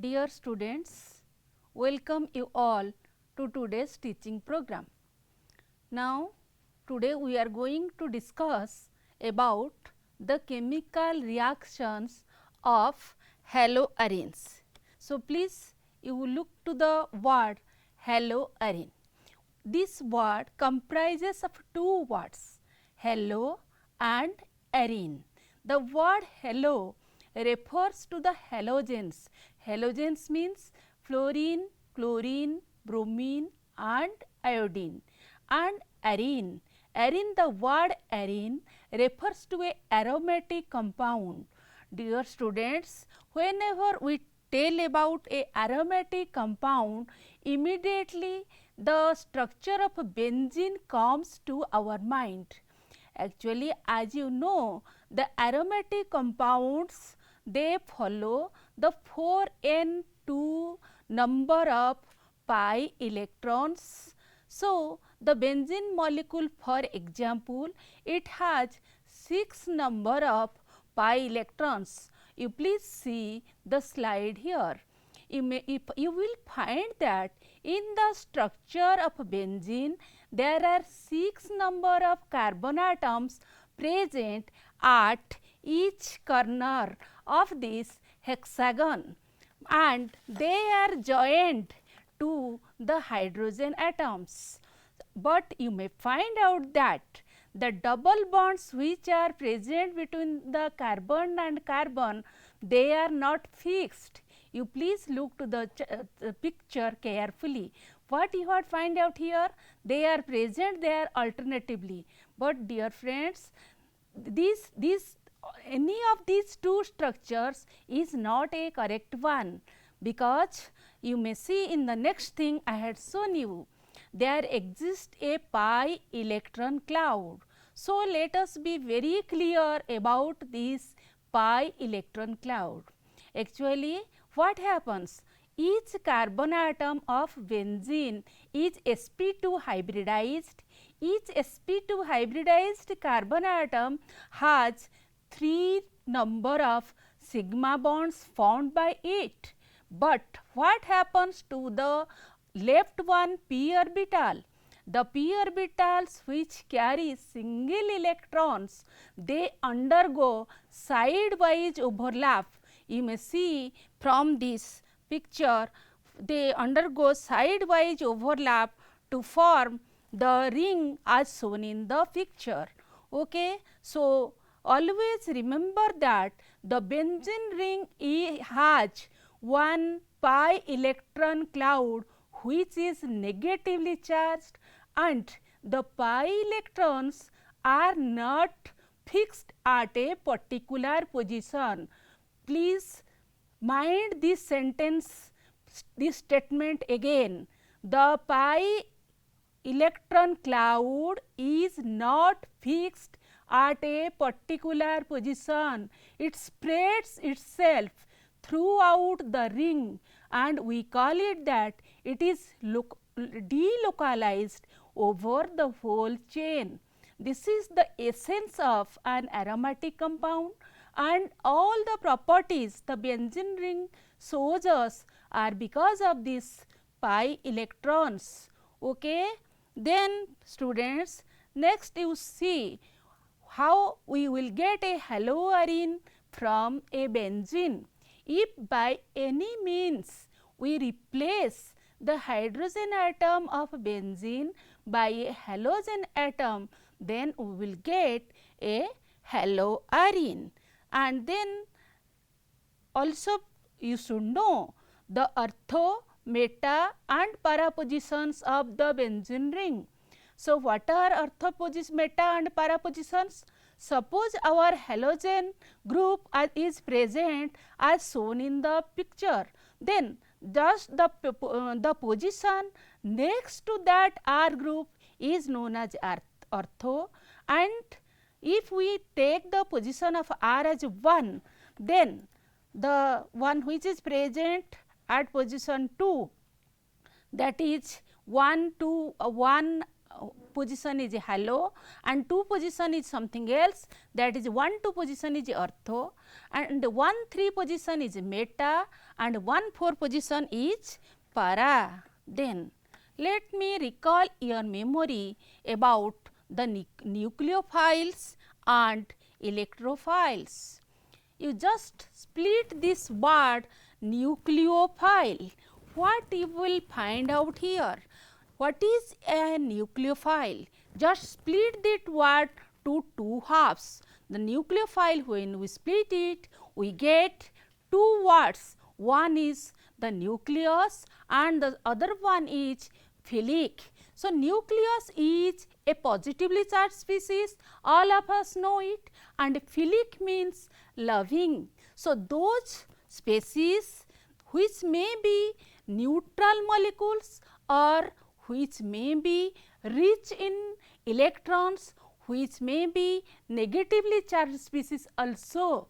Dear students, welcome you all to today's teaching program. Now, today we are going to discuss about the chemical reactions of haloarenes. So, please you look to the word haloarene. This word comprises of two words, halo and arene. The word halo refers to the halogens. Halogens means fluorine, chlorine, bromine and iodine, and arene. Arene, the word arene refers to a aromatic compound. Dear students, whenever we tell about a aromatic compound, immediately the structure of benzene comes to our mind. Actually, as you know, the aromatic compounds, they follow the 4n2 number of pi electrons. So, the benzene molecule, for example, it has 6 number of pi electrons. You please see the slide here. You will find that in the structure of benzene, there are 6 number of carbon atoms present at each corner of this hexagon, and they are joined to the hydrogen atoms. But you may find out that the double bonds which are present between the carbon and carbon, they are not fixed. You please look to the picture carefully. What you have find out here? They are present there alternatively. But dear friends, any of these two structures is not a correct one, because you may see in the next thing I had shown you, there exists a pi electron cloud. So, let us be very clear about this pi electron cloud. Actually, what happens? Each carbon atom of benzene is sp2 hybridized. Each sp2 hybridized carbon atom has 3 number of sigma bonds formed by it. But what happens to the left one p orbital? The p orbitals which carry single electrons, they undergo sidewise overlap. You may see from this picture, they undergo sidewise overlap to form the ring as shown in the picture. Okay. So, always remember that the benzene ring has one pi electron cloud which is negatively charged, and the pi electrons are not fixed at a particular position. Please mind this sentence, this statement again. The pi electron cloud is not fixed at a particular position. It spreads itself throughout the ring, and we call it that it is delocalized over the whole chain. This is the essence of an aromatic compound, and all the properties the benzene ring shows us are because of these pi electrons. Okay. Then students, next you see how we will get a haloarene from a benzene. If by any means we replace the hydrogen atom of benzene by a halogen atom, then we will get a haloarene. And then also you should know the ortho, meta and para positions of the benzene ring. So, what are ortho, meta and para positions? Suppose our halogen group is present as shown in the picture, then just the position next to that R group is known as ortho, and if we take the position of R as 1, then the one which is present at position 2, that is 1 to 1 position is halo and 2 position is something else, that is 1 2 position is ortho and 1 3 position is meta and 1 4 position is para. Then let me recall your memory about the nucleophiles and electrophiles. You just split this word nucleophile. What you will find out here? What is a nucleophile? Just split that word to 2 halves. The nucleophile, when we split it, we get 2 words. One is the nucleus and the other one is philic. So, nucleus is a positively charged species, all of us know it, and philic means loving. So, those species which may be neutral molecules or which may be rich in electrons, which may be negatively charged species also,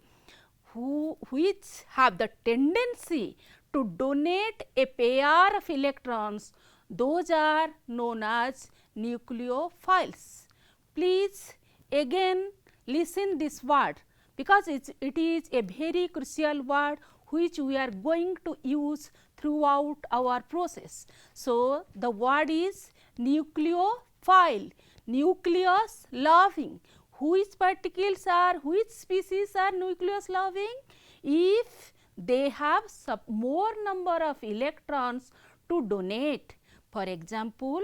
which have the tendency to donate a pair of electrons, those are known as nucleophiles. Please again listen this word, because it is a very crucial word which we are going to use throughout our process. So, the word is nucleophile, nucleus loving. Which particles are, which species are nucleus loving? If they have some more number of electrons to donate. For example,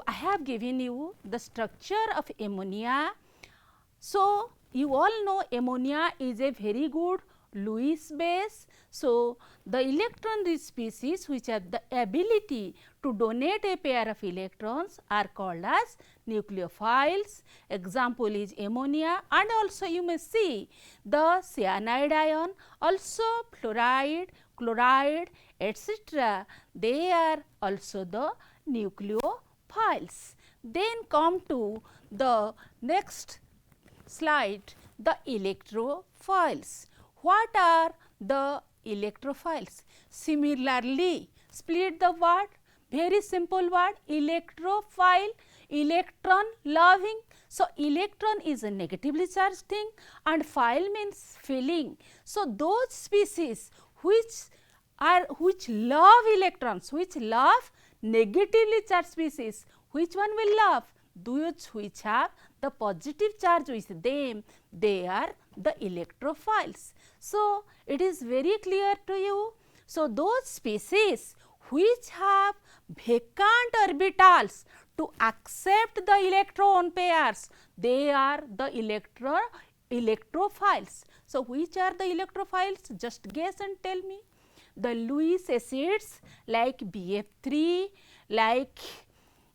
I have given you the structure of ammonia. So, you all know ammonia is a very good Lewis base. So, the electron rich species which have the ability to donate a pair of electrons are called as nucleophiles. Example is ammonia, and also you may see the cyanide ion, also fluoride, chloride, etc. They are also the nucleophiles. Then come to the next slide, the electrophiles. What are the electrophiles? Similarly, split the word, very simple word, electrophile, electron loving. So, electron is a negatively charged thing and phile means filling. So, those species which love electrons, which love negatively charged species, which one will love? Those which have the positive charge with them, they are the electrophiles. So, it is very clear to you. So, those species which have vacant orbitals to accept the electron pairs, they are the electrophiles. So, which are the electrophiles? Just guess and tell me. The Lewis acids like BF3, like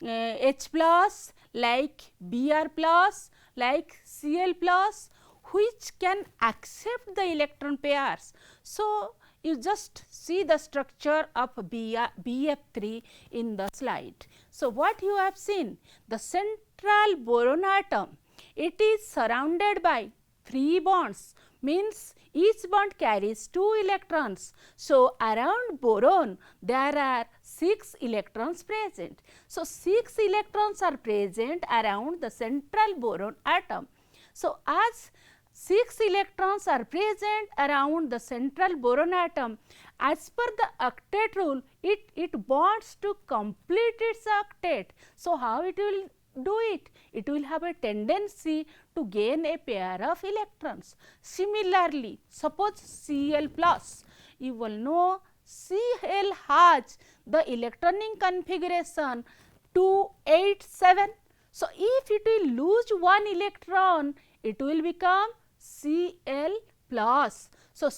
H plus, like Br plus, like Cl plus, which can accept the electron pairs. So, you just see the structure of BF3 in the slide. So, what you have seen? The central boron atom, it is surrounded by 3 bonds, means each bond carries 2 electrons. So, around boron there are 6 electrons present. So, 6 electrons are present around the central boron atom. So, as 6 electrons are present around the central boron atom, as per the octet rule, it bonds to complete its octet. So, how it will do it? It will have a tendency to gain a pair of electrons. Similarly, suppose Cl plus, you will know Cl has the electronic configuration 287. So, if it will lose 1 electron, it will become Cl plus. So,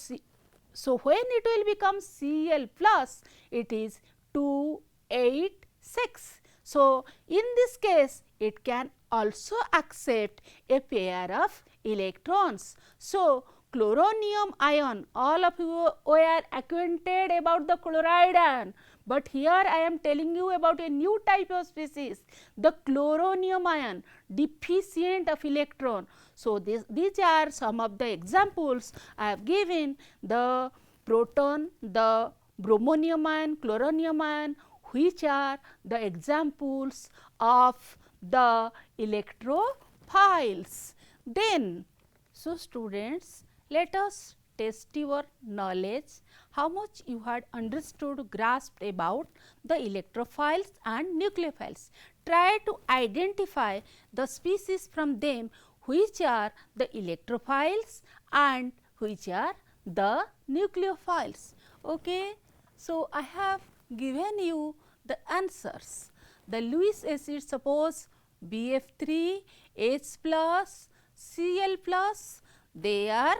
when it will become Cl plus, it is 286. So, in this case, it can also accept a pair of electrons. So, chloronium ion, all of you are acquainted about the chloride ion, but here I am telling you about a new type of species, the chloronium ion, deficient of electron. So, these are some of the examples I have given: the proton, the bromonium ion, chloronium ion, which are the examples of the electrophiles. Then, so students, let us test your knowledge, how much you had understood, grasped about the electrophiles and nucleophiles. Try to identify the species from them which are the electrophiles and which are the nucleophiles. Okay. So, I have given you the answers. The Lewis acid, suppose BF3, H plus, Cl plus, they are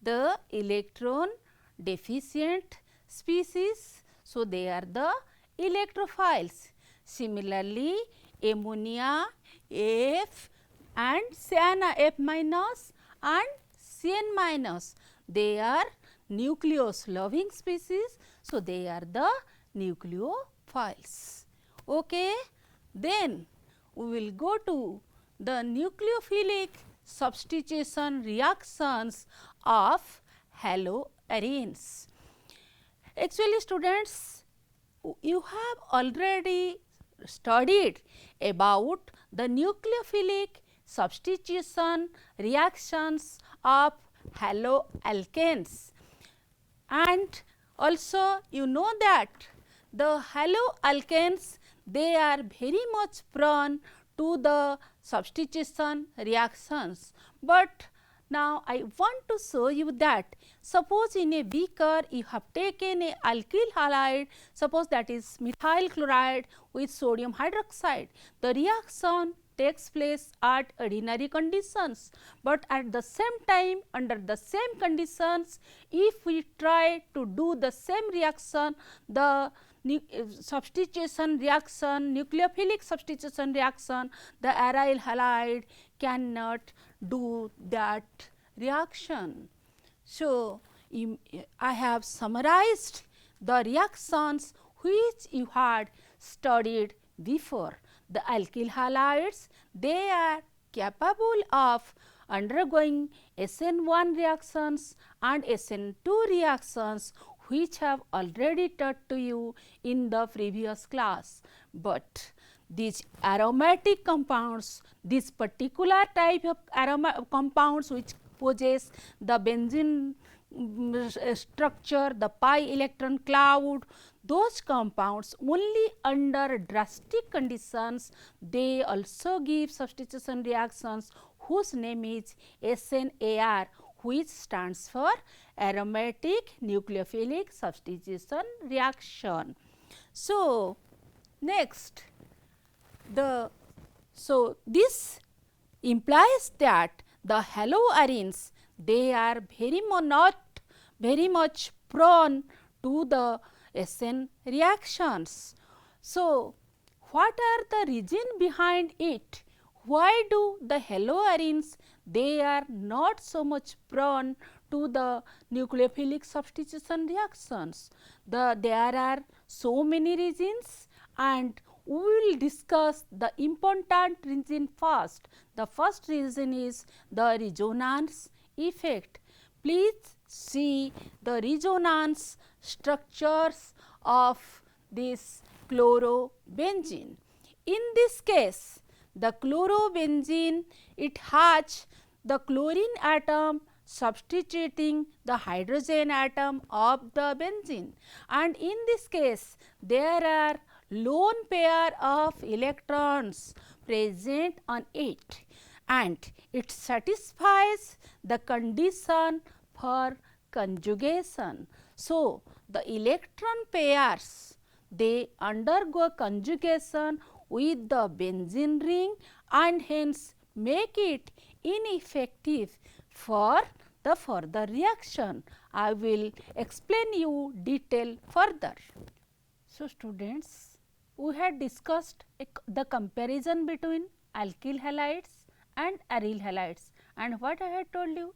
the electron deficient species. So, they are the electrophiles. Similarly, ammonia, F and cyana, F minus and Cn minus, they are nucleus loving species. So, they are the nucleophiles. Okay. Then we will go to the nucleophilic substitution reactions of haloarenes. Actually, students, you have already studied about the nucleophilic substitution reactions of haloalkanes, and also you know that the haloalkanes, they are very much prone to the substitution reactions. But now I want to show you that suppose in a beaker you have taken a alkyl halide, suppose that is methyl chloride with sodium hydroxide. The reaction takes place at ordinary conditions, but at the same time under the same conditions, if we try to do the same reaction, the substitution reaction, nucleophilic substitution reaction, the aryl halide cannot do that reaction. So, I have summarized the reactions which you had studied before. The alkyl halides, they are capable of undergoing SN1 reactions and SN2 reactions, which have already taught to you in the previous class. But these aromatic compounds, this particular type of compounds which possess the benzene structure, the pi electron cloud, those compounds only under drastic conditions they also give substitution reactions whose name is SNAR, which stands for aromatic nucleophilic substitution reaction. So, next this implies that the haloarenes, they are not very much prone to the SN reactions. So, what are the reason behind it? Why do the haloarenes, they are not so much prone to the nucleophilic substitution reactions? There are so many reasons, and we will discuss the important reason first. The first reason is the resonance effect. Please see the resonance structures of this chlorobenzene. In this case, the chlorobenzene, it has the chlorine atom substituting the hydrogen atom of the benzene, and in this case there are lone pair of electrons present on it, and it satisfies the condition for conjugation. So, the electron pairs, they undergo conjugation with the benzene ring and hence make it ineffective for the further reaction. I will explain you detail further. So, students, we had discussed the comparison between alkyl halides and aryl halides, and what I had told you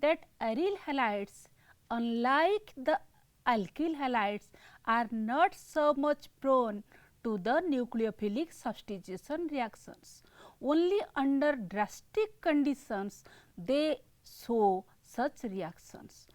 that aryl halides, unlike the alkyl halides, are not so much prone to the nucleophilic substitution reactions. Only under drastic conditions they show such reactions.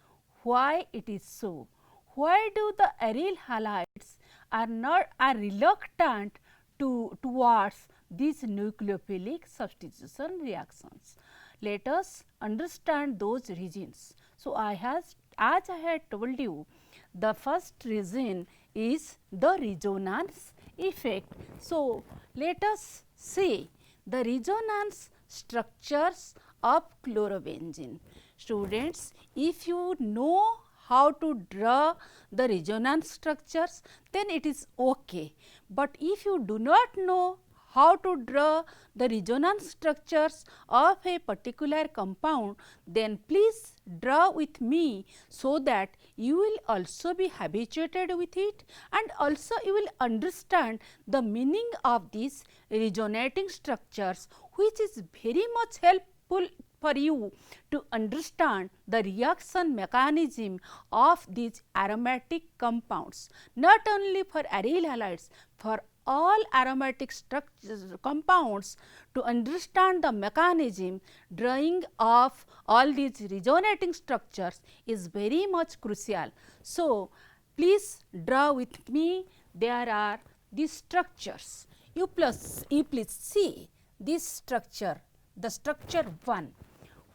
Why it is so? Why do the aryl halides are reluctant towards these nucleophilic substitution reactions. Let us understand those reasons. So, as I had told you, the first reason is the resonance effect. So, let us see the resonance structures of chlorobenzene. Students, if you know how to draw the resonance structures, then it is okay. But if you do not know how to draw the resonance structures of a particular compound, then please draw with me, so that you will also be habituated with it, and also you will understand the meaning of these resonating structures, which is very much helpful for you to understand the reaction mechanism of these aromatic compounds, not only for aryl halides, for all aromatic structures compounds. To understand the mechanism, drawing of all these resonating structures is very much crucial. So, please draw with me. There are these structures. You please see this structure, the structure 1.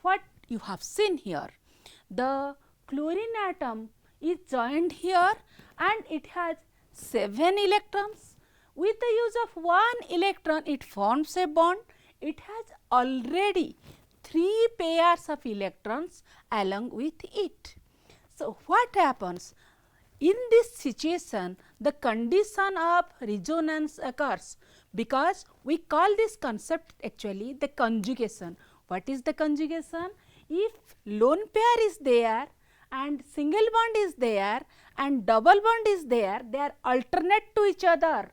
What you have seen here, the chlorine atom is joined here and it has 7 electrons. With the use of 1 electron, it forms a bond. It has already 3 pairs of electrons along with it. So, what happens? In this situation, the condition of resonance occurs, because we call this concept actually the conjugation. What is the conjugation? If lone pair is there and single bond is there and double bond is there, they are alternate to each other.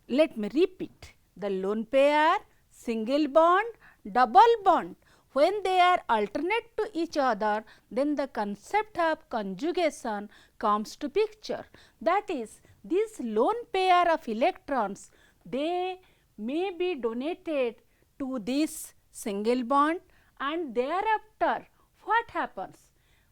Let me repeat, the lone pair, single bond, double bond, when they are alternate to each other, then the concept of conjugation comes to picture. That is, this lone pair of electrons, they may be donated to this single bond, and thereafter what happens?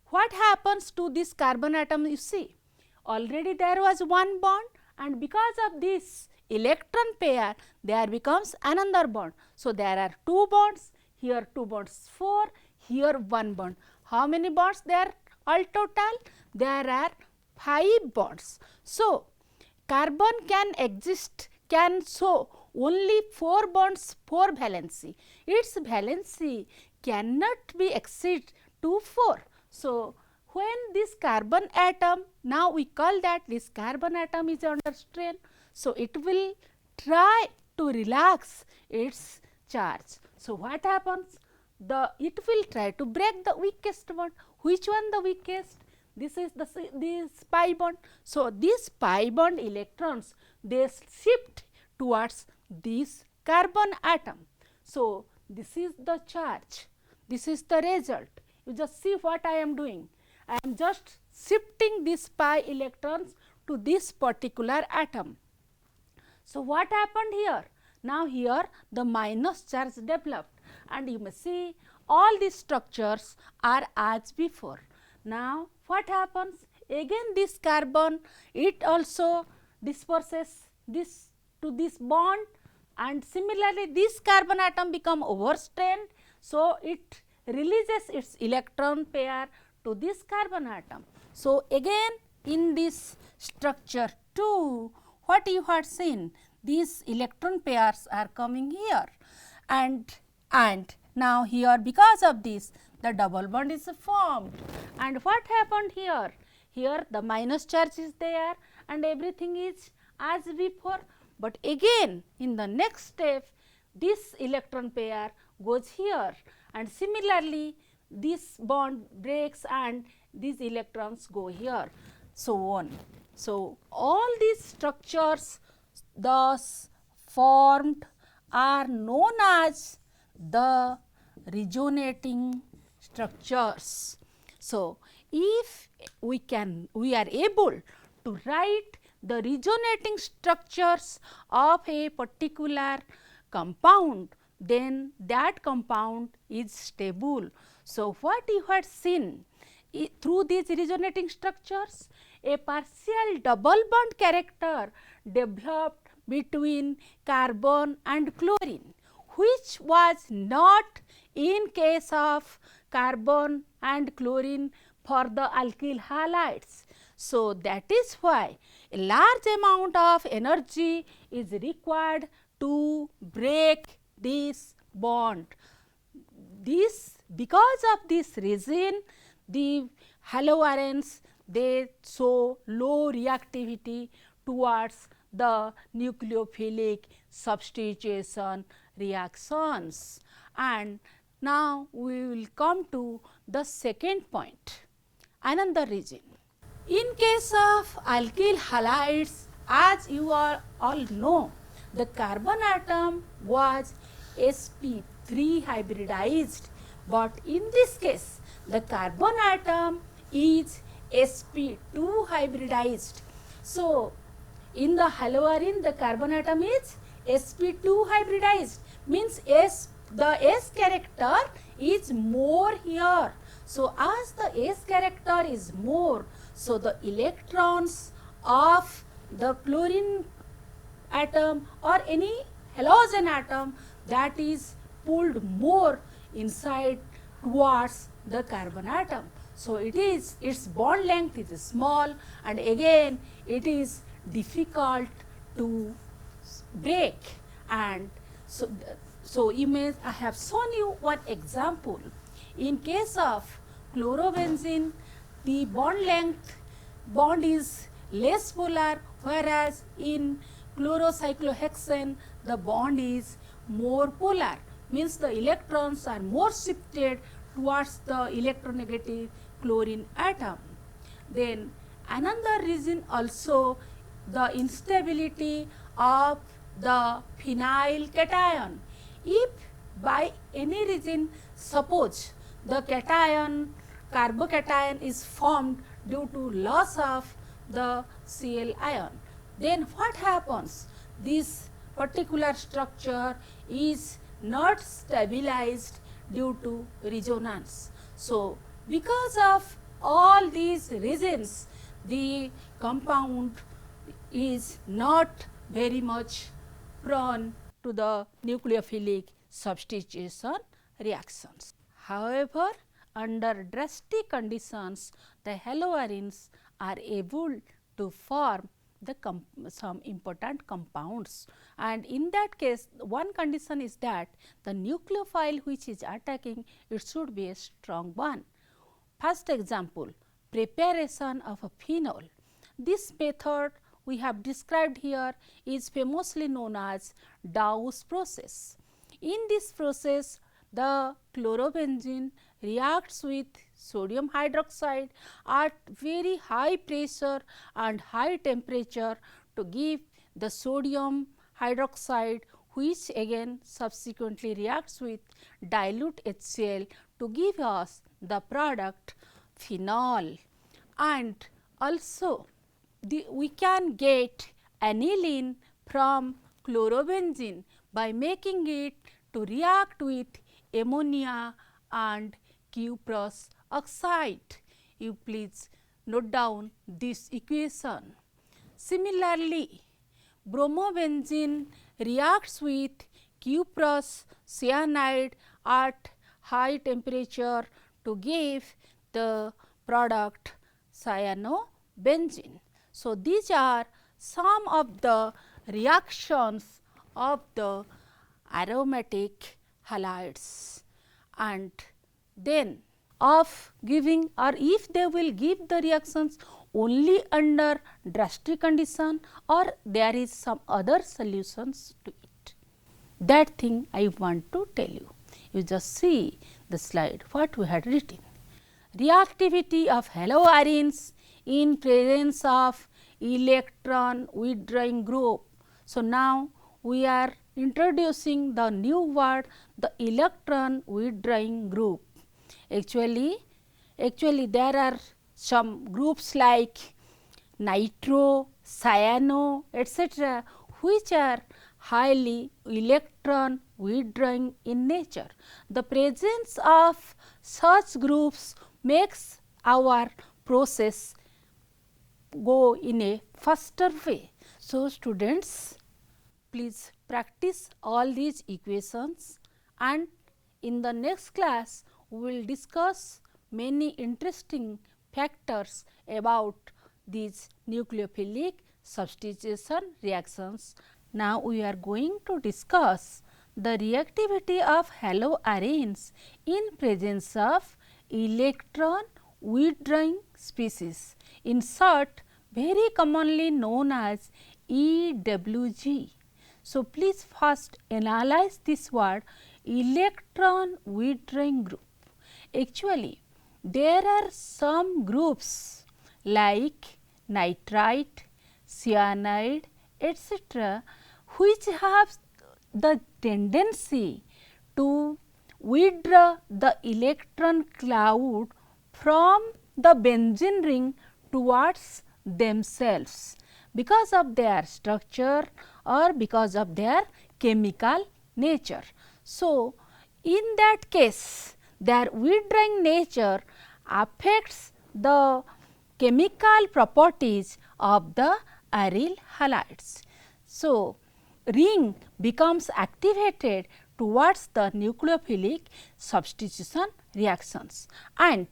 What happens to this carbon atom? You see, already there was one bond, and because of this electron pair, there becomes another bond. So, there are 2 bonds, here 2 bonds 4, here 1 bond. How many bonds there all total? There are 5 bonds. So, carbon can show only 4 bonds, 4 valency. Its valency cannot be exceed to 4. So, when this carbon atom, now we call that this carbon atom is under strain. So, it will try to relax its charge. So, what happens? It will try to break the weakest bond. Which one the weakest? This is this pi bond. So, these pi bond electrons, they shift towards this carbon atom. So, this is the charge, this is the result. You just see what I am doing. I am just shifting these pi electrons to this particular atom. So, what happened here? Now, here the minus charge developed, and you may see all these structures are as before. Now, what happens? Again this carbon, it also disperses this to this bond, and similarly this carbon atom become overstrained. So, it releases its electron pair to this carbon atom. So, again in this structure 2, what you had seen, these electron pairs are coming here, and now here because of this the double bond is formed. And what happened here? Here the minus charge is there and everything is as before, but again in the next step this electron pair goes here, and similarly this bond breaks and these electrons go here, so on. So, all these structures thus formed are known as the resonating structures. So, if we are able to write the resonating structures of a particular compound, then that compound is stable. So, what you had seen through these resonating structures, a partial double bond character developed between carbon and chlorine, which was not in case of carbon and chlorine for the alkyl halides. So, that is why a large amount of energy is required to break this bond. Because of this reason, the haloarenes, they show low reactivity towards the nucleophilic substitution reactions. And now we will come to the second point, another reason. In case of alkyl halides, as you all know, the carbon atom was sp3 hybridized, but in this case the carbon atom is sp2 hybridized. So, in the haloarene the carbon atom is sp2 hybridized, means the S character is more here. So, as the S character is more, so the electrons of the chlorine atom or any halogen atom, that is pulled more inside towards the carbon atom. So, its bond length is small, and again it is difficult to break. And so you may, I have shown you one example. In case of chlorobenzene, the bond is less polar, whereas in chlorocyclohexane the bond is more polar, means the electrons are more shifted towards the electronegative chlorine atom. Then another reason also, the instability of the phenyl cation. If by any reason, suppose the cation, carbocation is formed due to loss of the Cl ion, then what happens? This particular structure is not stabilized due to resonance. So, because of all these reasons, the compound is not very much prone to the nucleophilic substitution reactions. However, under drastic conditions, the haloarenes are able to form some important compounds, and in that case one condition is that the nucleophile which is attacking, it should be a strong one. First example, preparation of a phenol. This method we have described here is famously known as Dawes process. In this process, the chlorobenzene reacts with sodium hydroxide at very high pressure and high temperature to give the sodium hydroxide, which again subsequently reacts with dilute HCl to give us the product phenol. And also we can get aniline from chlorobenzene by making it to react with ammonia and cuprous oxide. You please note down this equation. Similarly, bromobenzene reacts with cuprous cyanide at high temperature to give the product cyanobenzene. So, these are some of the reactions of the aromatic halides, and then of giving, or if they will give the reactions only under drastic condition, or there is some other solutions to it. That thing I want to tell you. You just see the slide what we had written. Reactivity of haloarenes in presence of electron withdrawing group. So, now we are introducing the new word, the electron withdrawing group. Actually there are some groups like nitro, cyano, etc., which are highly electron withdrawing in nature. The presence of such groups makes our process go in a faster way. So, students, Please practice all these equations, and in the next class we will discuss many interesting factors about these nucleophilic substitution reactions. Now, we are going to discuss the reactivity of haloarenes in presence of electron withdrawing species, in short very commonly known as EWG. So, please first analyze this word electron withdrawing group. Actually, there are some groups like nitrite, cyanide, etc., which have the tendency to withdraw the electron cloud from the benzene ring towards themselves because of their structure or because of their chemical nature. So, in that case their withdrawing nature affects the chemical properties of the aryl halides. So, ring becomes activated towards the nucleophilic substitution reactions, and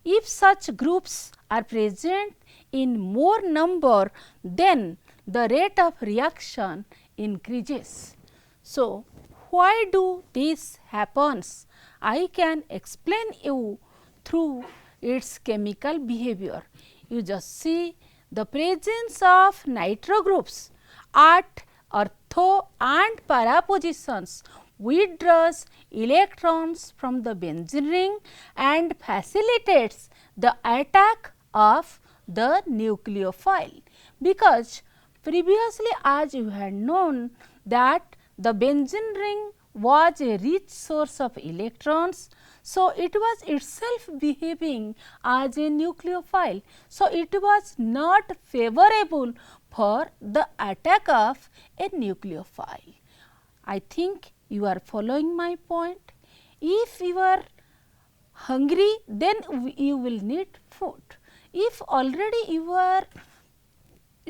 if such groups are present in more number, then the rate of reaction increases. So, why do this happens? I can explain you through its chemical behavior. You just see the presence of nitro groups at ortho and para positions withdraws electrons from the benzene ring and facilitates the attack of the nucleophile, because previously as you had known that the benzene ring was a rich source of electrons. So, it was itself behaving as a nucleophile. So, it was not favorable for the attack of a nucleophile. I think you are following my point. If you are hungry, then you will need food. If already you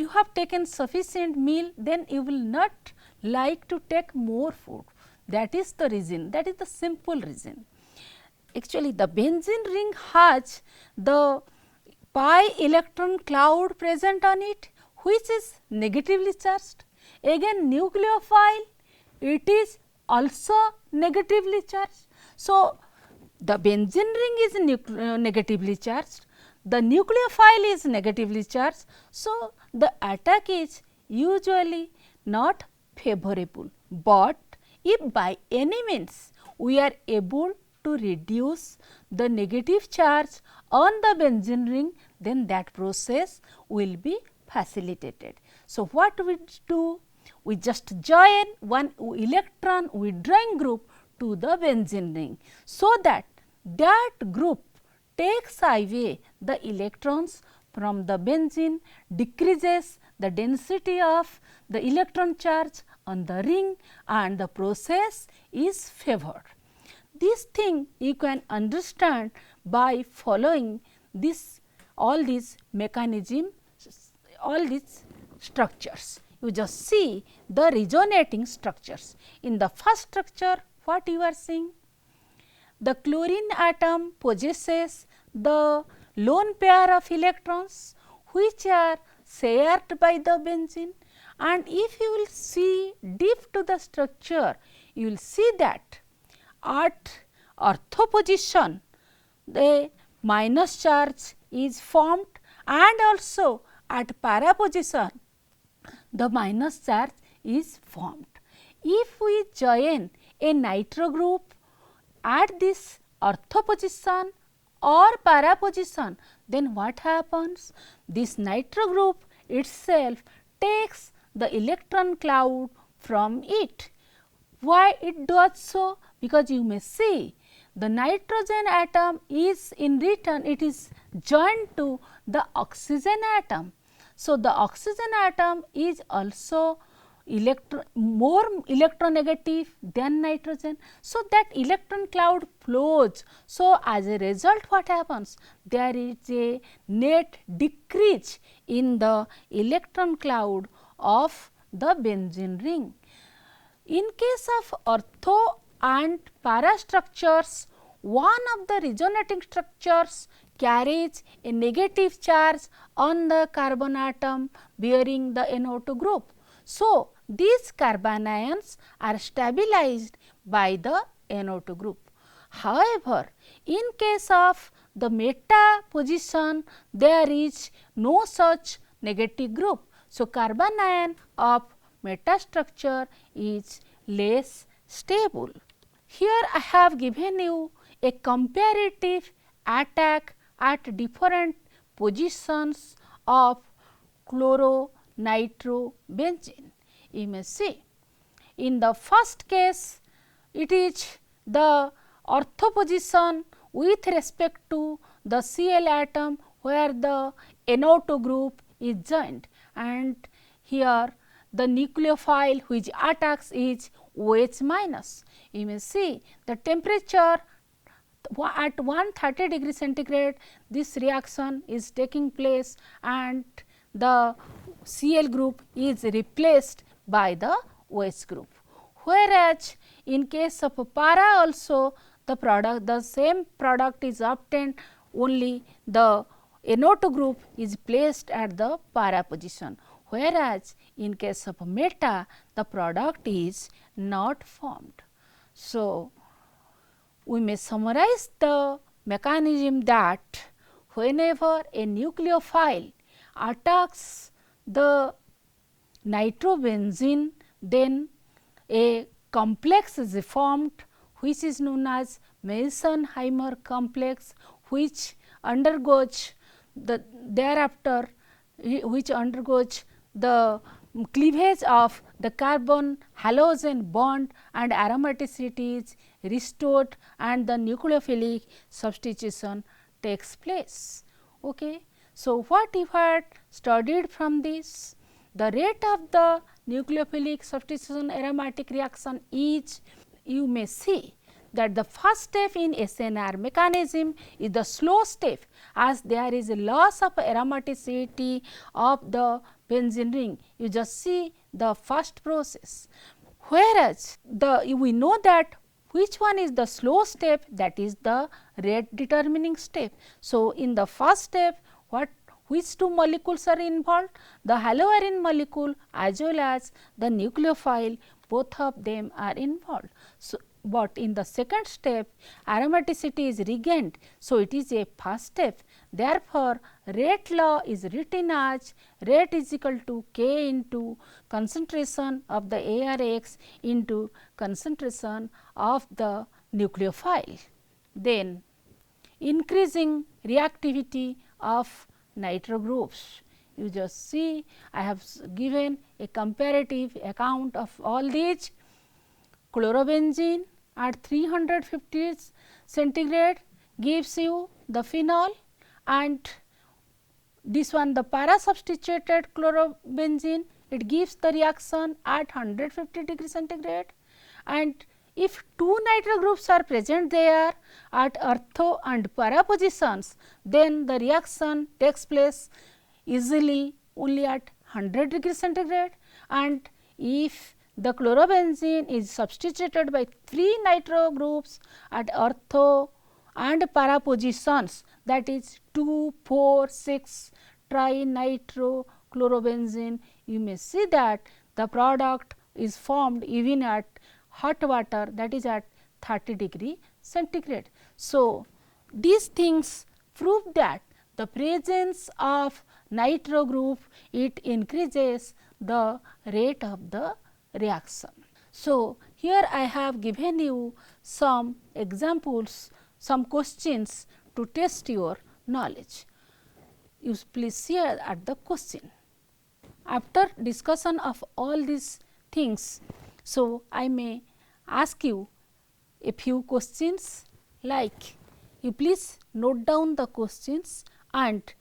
have taken sufficient meal, then you will not like to take more food. That is the reason, that is the simple reason. Actually, the benzene ring has the pi electron cloud present on it, which is negatively charged. Again, nucleophile, it is also negatively charged. So, the benzene ring is negatively charged, the nucleophile is negatively charged. So, the attack is usually not favorable, but if by any means we are able to reduce the negative charge on the benzene ring, then that process will be facilitated. So, what we do? We just join one electron withdrawing group to the benzene ring, so that that group takes away the electrons from the benzene, decreases the density of the electron charge on the ring, and the process is favored. This thing you can understand by following this all these mechanisms, all these structures. You just see the resonating structures. In the first structure, what you are seeing? The chlorine atom possesses the lone pair of electrons which are shared by the benzene, and if you will see deep to the structure, you will see that at ortho position the minus charge is formed, and also at para position the minus charge is formed. If we join a nitro group at this ortho position or para position, then what happens? This nitro group itself takes the electron cloud from it. Why it does so? Because you may see the nitrogen atom is in return, it is joined to the oxygen atom. So, the oxygen atom is also more electronegative than nitrogen. So, that electron cloud flows. So, as a result what happens? There is a net decrease in the electron cloud of the benzene ring. In case of ortho and para structures, one of the resonating structures carries a negative charge on the carbon atom bearing the NO2 group. So, these carbanions are stabilized by the NO2 group. However, in case of the meta position, there is no such negative group. So, carbon ion of meta structure is less stable. Here I have given you a comparative attack at different positions of chloronitrobenzene. You may see in the first case it is the ortho position with respect to the Cl atom where the NO2 group is joined, and here the nucleophile which attacks is OH minus. You may see the temperature at 130 degree centigrade, this reaction is taking place and the Cl group is replaced by the OH group. Whereas, in case of para also the same product is obtained, only the NO2 group is placed at the para position, whereas in case of meta the product is not formed. So, we may summarize the mechanism that whenever a nucleophile attacks the nitrobenzene, then a complex is formed which is known as Meitner-Heimer complex, which undergoes the cleavage of the carbon halogen bond and aromaticity is restored and the nucleophilic substitution takes place. Okay. So, what you had studied from this? The rate of the nucleophilic substitution aromatic reaction is, you may see that the first step in SNR mechanism is the slow step, as there is a loss of aromaticity of the benzene ring. You just see the first process, whereas we know that which one is the slow step, that is the rate determining step. So, in the first step which two molecules are involved? The haloarine molecule as well as the nucleophile, both of them are involved. So, but in the second step aromaticity is regained. So, it is a first step. Therefore, rate law is written as rate is equal to K into concentration of the ARX into concentration of the nucleophile. Then increasing reactivity of nitro groups. You just see I have given a comparative account of all these. Chlorobenzene at 350 centigrade gives you the phenol, and this one the para substituted chlorobenzene, it gives the reaction at 150 degree centigrade, and if two nitro groups are present there at ortho and para positions, then the reaction takes place easily only at 100 degree centigrade, and if the chlorobenzene is substituted by 3 nitro groups at ortho and para positions, that is 2, 4, 6 trinitro-chlorobenzene, you may see that the product is formed even at hot water, that is at 30 degree centigrade. So, these things prove that the presence of nitro group, it increases the rate of the reaction. So, here I have given you some examples, some questions to test your knowledge. You please see at the question. After discussion of all these things, so I may ask you a few questions, like you please note down the questions and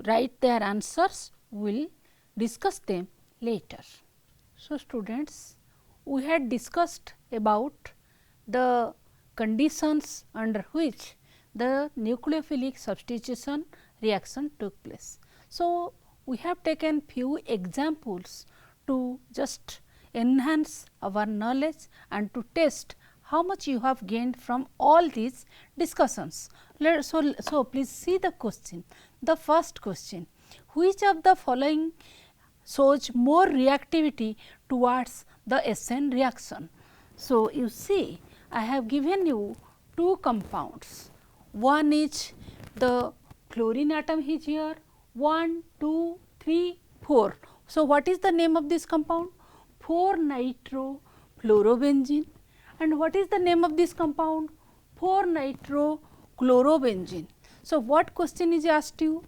write their answers, we will discuss them later. So, students, we had discussed about the conditions under which the nucleophilic substitution reaction took place. So, we have taken few examples to just enhance our knowledge and to test how much you have gained from all these discussions. So, please see the question. The first question, which of the following shows more reactivity towards the SN reaction? So, you see I have given you two compounds. One is the chlorine atom is here, 1, 2, 3, 4. So, what is the name of this compound? 4-nitrochlorobenzene. And what is the name of this compound? 4-nitrochlorobenzene. So, what question is asked you?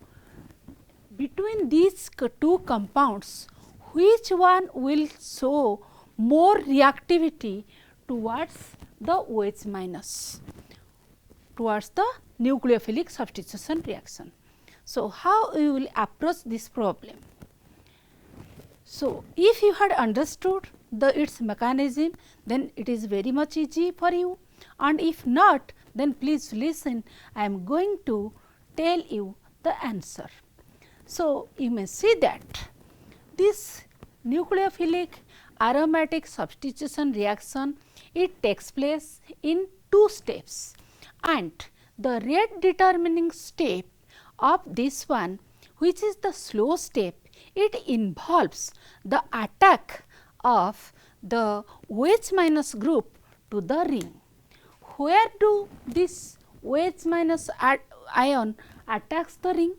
Between these two compounds, which one will show more reactivity towards the OH minus, towards the nucleophilic substitution reaction? So, how we will approach this problem? So, if you had understood its mechanism, then it is very much easy for you, and if not, then please listen, I am going to tell you the answer. So, you may see that this nucleophilic aromatic substitution reaction, it takes place in two steps, and the rate determining step of this one, which is the slow step, it involves the attack of the OH minus group to the ring. Where do this OH minus ion attacks the ring?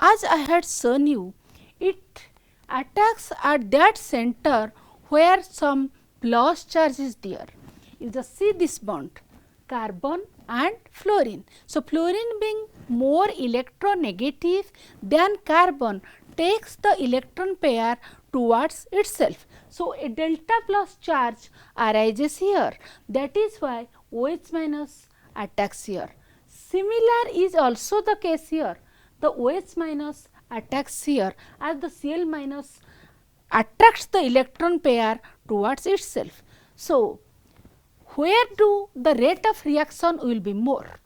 As I had shown you, it attacks at that center where some plus charge is there. You just see this bond, carbon and fluorine. So, fluorine being more electronegative than carbon takes the electron pair towards itself. So, a delta plus charge arises here, that is why OH minus attacks here. Similar is also the case here, the OH minus attacks here as the Cl minus attracts the electron pair towards itself. So, where do the rate of reaction will be more?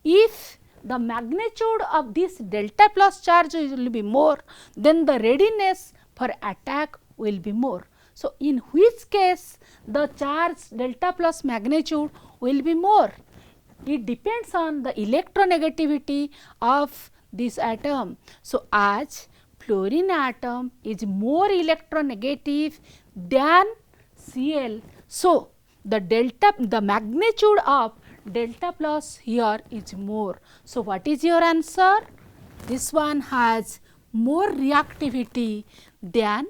If the magnitude of this delta plus charge will be more, then the readiness for attack will be more. So, in which case the charge delta plus magnitude will be more? It depends on the electronegativity of this atom. So, as fluorine atom is more electronegative than Cl, so the magnitude of delta plus here is more. So, what is your answer? This one has more reactivity than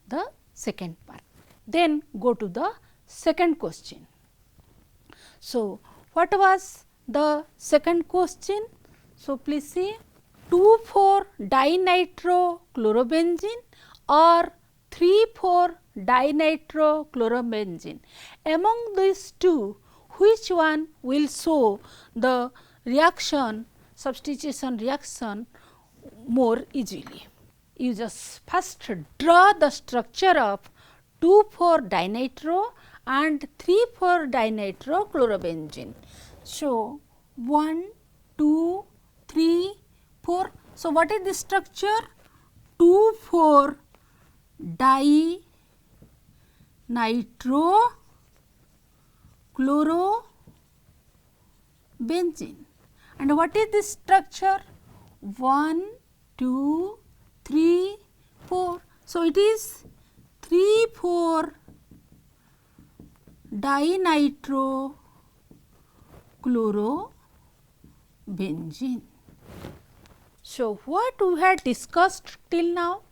the second one. Then go to the second question. So, what was the second question? So, please see 2,4-dinitrochlorobenzene or 3,4-dinitrochlorobenzene. Among these two, which one will show the reaction, substitution reaction more easily? You just first draw the structure of 2,4-dinitro and 3,4-dinitrochlorobenzene. So, 1, 2, 3, 4. So, what is the structure? 2,4-dinitrochlorobenzene. And what is this structure? 1, 2, 3, 4. So, it is 3,4-dinitrochlorobenzene. So, what we had discussed till now?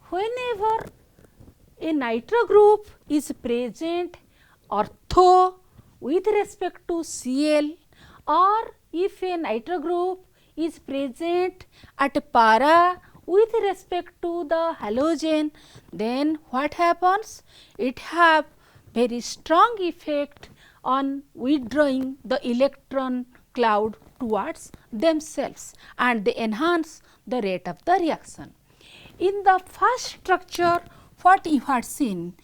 Whenever a nitro group is present ortho with respect to Cl, or if a nitro group is present at para with respect to the halogen, then what happens? It have very strong effect on withdrawing the electron cloud towards themselves, and they enhance the rate of the reaction. In the first structure, what you had seen,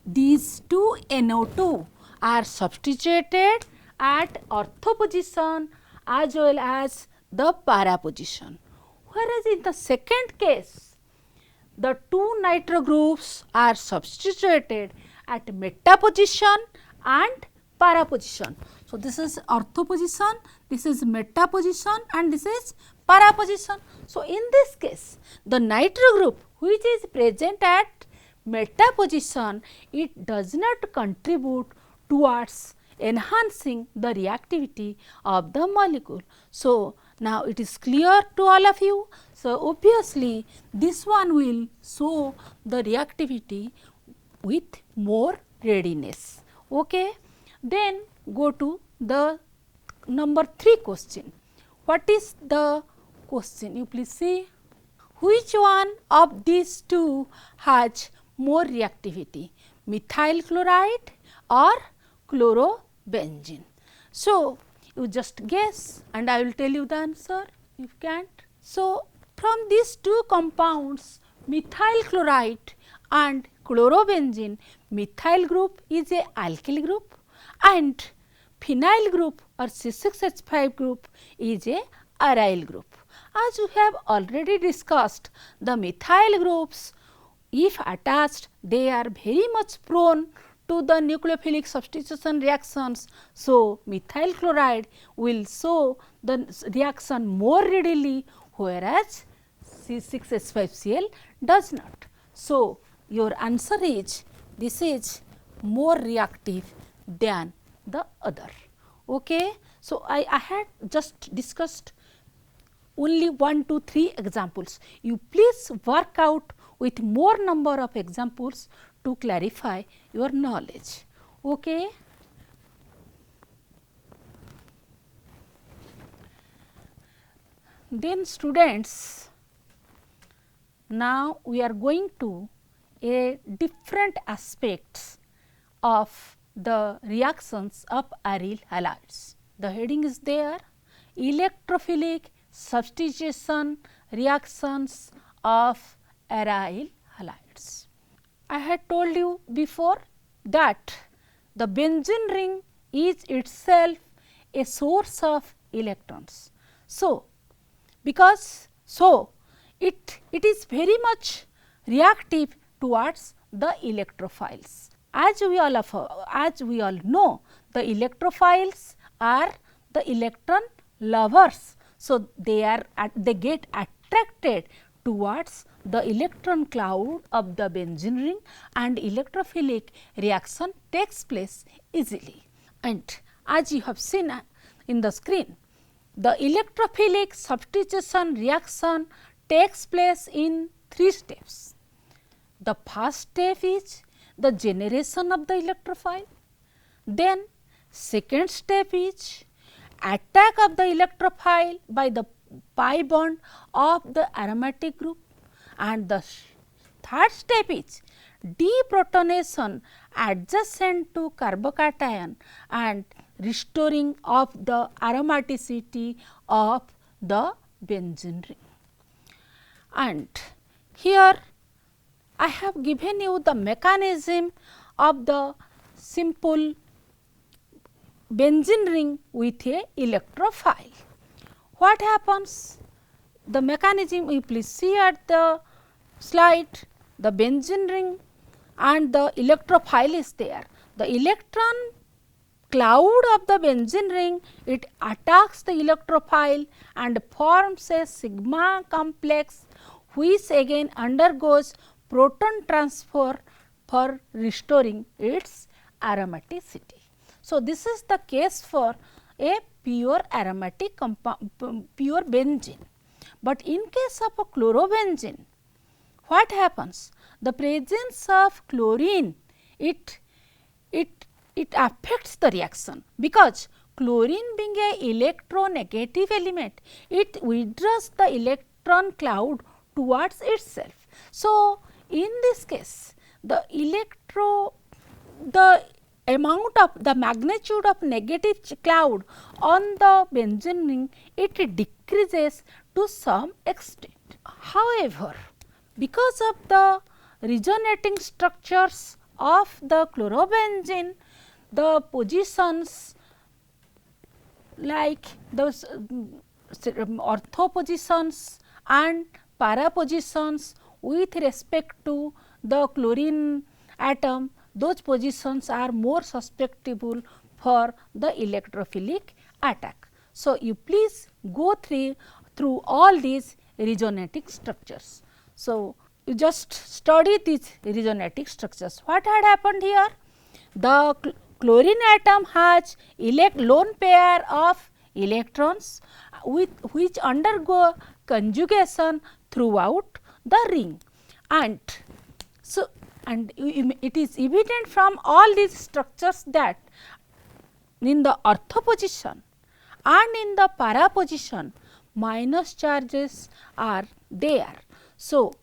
these two NO2 are substituted at ortho position as well as the para position. Whereas, in the second case, the two nitro groups are substituted at meta position and para position. So, this is ortho position, this is meta position and this is para position. So, in this case the nitro group which is present at meta position, it does not contribute towards enhancing the reactivity of the molecule. So, now it is clear to all of you. So, obviously this one will show the reactivity with more readiness. Okay. Then go to the number 3 question. What is the question? You please see. Which one of these two has more reactivity, methyl chloride or chlorobenzene? So, you just guess and I will tell you the answer if you can't. So, from these two compounds, methyl chloride and chlorobenzene, methyl group is a alkyl group and phenyl group or C6H5 group is a aryl group. As we have already discussed, the methyl groups, if attached, they are very much prone to the nucleophilic substitution reactions. So, methyl chloride will show the reaction more readily, whereas C6H5Cl does not. So, your answer is this is more reactive than the other. Okay. So, I had just discussed only 1, 2, 3 examples. You please work out with more number of examples to clarify your knowledge. Okay. Then students, now we are going to a different aspects of the reactions of aryl halides. The heading is there, electrophilic substitution reactions of aryl halides. I had told you before that the benzene ring is itself a source of electrons. So, because it is very much reactive towards the electrophiles. As we all know, the electrophiles are the electron lovers. So, they get attracted towards the electron cloud of the benzene ring and electrophilic reaction takes place easily. And as you have seen in the screen, the electrophilic substitution reaction takes place in 3 steps. The first step is the generation of the electrophile, then second step is attack of the electrophile by the pi bond of the aromatic group, and the third step is deprotonation adjacent to carbocation and restoring of the aromaticity of the benzene ring. And here I have given you the mechanism of the simple benzene ring with a electrophile. What happens? The mechanism you please see at the slide, the benzene ring and the electrophile is there. The electron cloud of the benzene ring, it attacks the electrophile and forms a sigma complex which again undergoes proton transfer for restoring its aromaticity. So, this is the case for a pure aromatic pure benzene, but in case of a chlorobenzene, what happens? The presence of chlorine, it affects the reaction, because chlorine being a electronegative element, it withdraws the electron cloud towards itself. So, in this case, the amount of the magnitude of negative cloud on the benzene ring, it decreases to some extent. However, because of the resonating structures of the chlorobenzene, the positions like those ortho positions and para positions with respect to the chlorine atom, those positions are more susceptible for the electrophilic attack. So, you please go through all these resonating structures. So, you just study these resonating structures. What had happened here? The chlorine atom has lone pair of electrons with which undergo conjugation throughout the ring, and so it is evident from all these structures that in the ortho position and in the para position minus charges are there. So,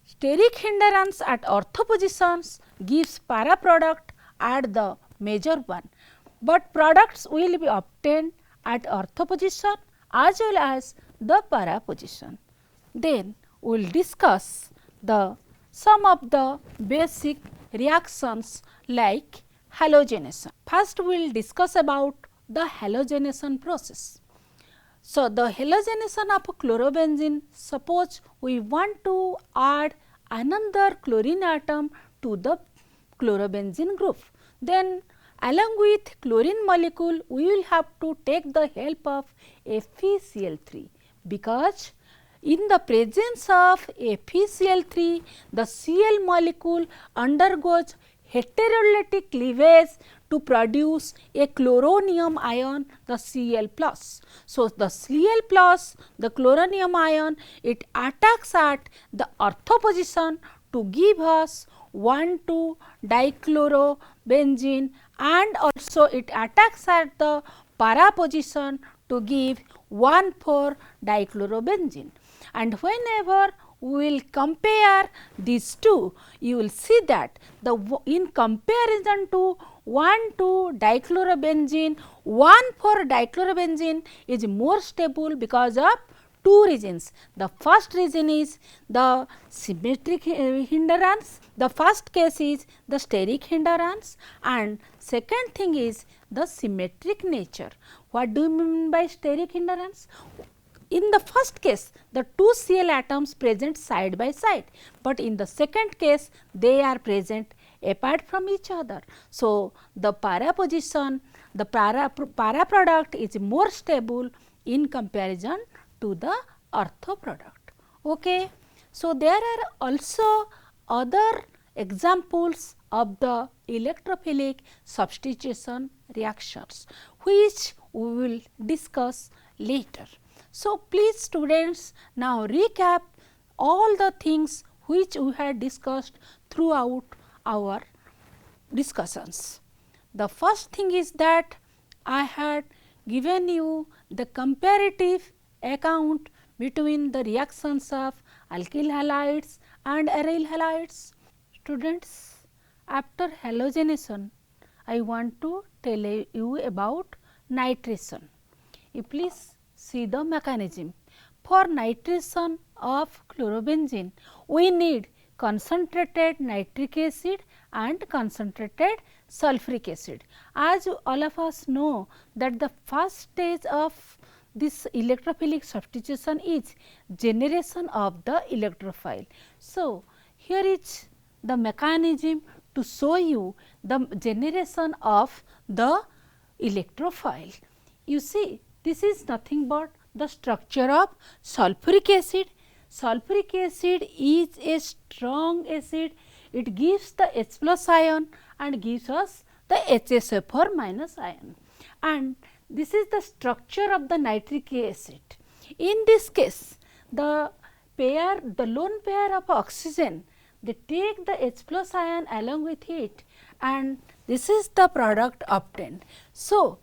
steric hindrance at ortho positions gives para product at the major one, but products will be obtained at ortho position as well as the para position. Then we will discuss some of the basic reactions like halogenation. First we will discuss about the halogenation process. So, the halogenation of a chlorobenzene, suppose we want to add another chlorine atom to the chlorobenzene group, then along with chlorine molecule we will have to take the help of FeCl3, because in the presence of FeCl3 the Cl molecule undergoes heterolytic cleavage to produce a chloronium ion, the Cl plus. So, the Cl plus, the chloronium ion, it attacks at the ortho position to give us 1,2-dichlorobenzene, and also it attacks at the para position to give 1,4-dichlorobenzene. And whenever we will compare these two, you will see that in comparison to 1,2-dichlorobenzene, 1,4-dichlorobenzene is more stable because of two reasons. The first reason is the symmetric hindrance. The first case is the steric hindrance, and second thing is the symmetric nature. What do you mean by steric hindrance? In the first case, the two Cl atoms present side by side, but in the second case they are present apart from each other. So, the para position, the para product is more stable in comparison to the ortho product. Okay. So, there are also other examples of the electrophilic substitution reactions, which we will discuss later. So, please students, now recap all the things which we had discussed throughout our discussions. The first thing is that I had given you the comparative account between the reactions of alkyl halides and aryl halides. Students, after halogenation, I want to tell you about nitration. You please see the mechanism. For nitration of chlorobenzene, we need concentrated nitric acid and concentrated sulfuric acid. As all of us know that the first stage of this electrophilic substitution is generation of the electrophile. So, here is the mechanism to show you the generation of the electrophile. You see, this is nothing but the structure of sulfuric acid. Sulfuric acid is a strong acid, it gives the H plus ion and gives us the HSO4 minus ion, and this is the structure of the nitric acid. In this case, the lone pair of oxygen, they take the H plus ion along with it, and this is the product obtained. So,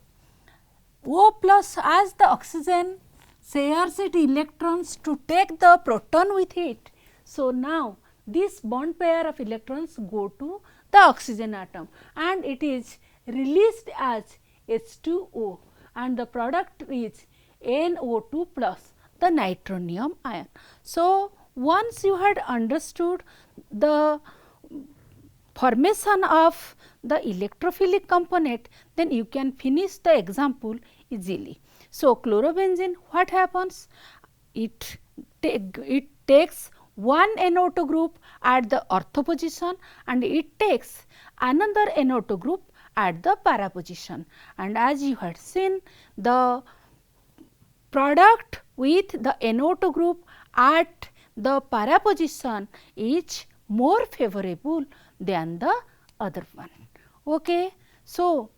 O plus, as the oxygen shares its electrons to take the proton with it. So, now this bond pair of electrons go to the oxygen atom and it is released as H2O, and the product is NO2 plus, the nitronium ion. So, once you had understood the formation of the electrophilic component, then you can finish the example easily. So, chlorobenzene, what happens? It takes one NO2 group at the ortho position and it takes another NO2 group at the para position. And as you had seen, the product with the NO2 group at the para position is more favorable than the other one. Okay. So,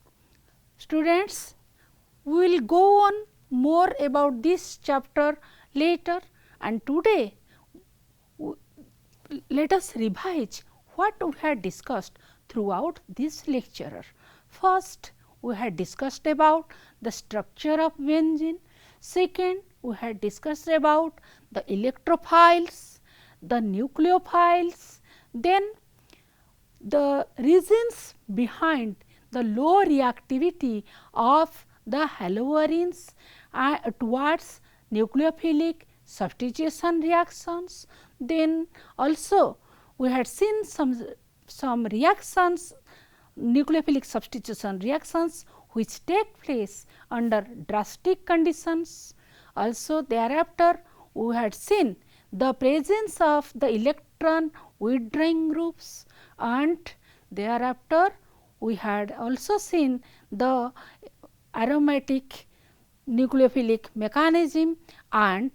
students, we will go on more about this chapter later, and today let us revise what we had discussed throughout this lecture. First, we had discussed about the structure of benzene. Second, we had discussed about the electrophiles, the nucleophiles, then the reasons behind the low reactivity of the haloarenes towards nucleophilic substitution reactions. Then also we had seen some reactions, nucleophilic substitution reactions which take place under drastic conditions. Also thereafter we had seen the presence of the electron withdrawing groups, and thereafter we had also seen the aromatic nucleophilic mechanism, and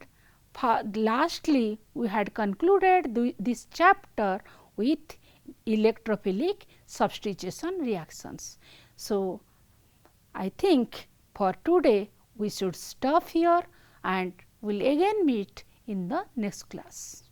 lastly we had concluded this chapter with electrophilic substitution reactions. So, I think for today we should stop here and we will again meet in the next class.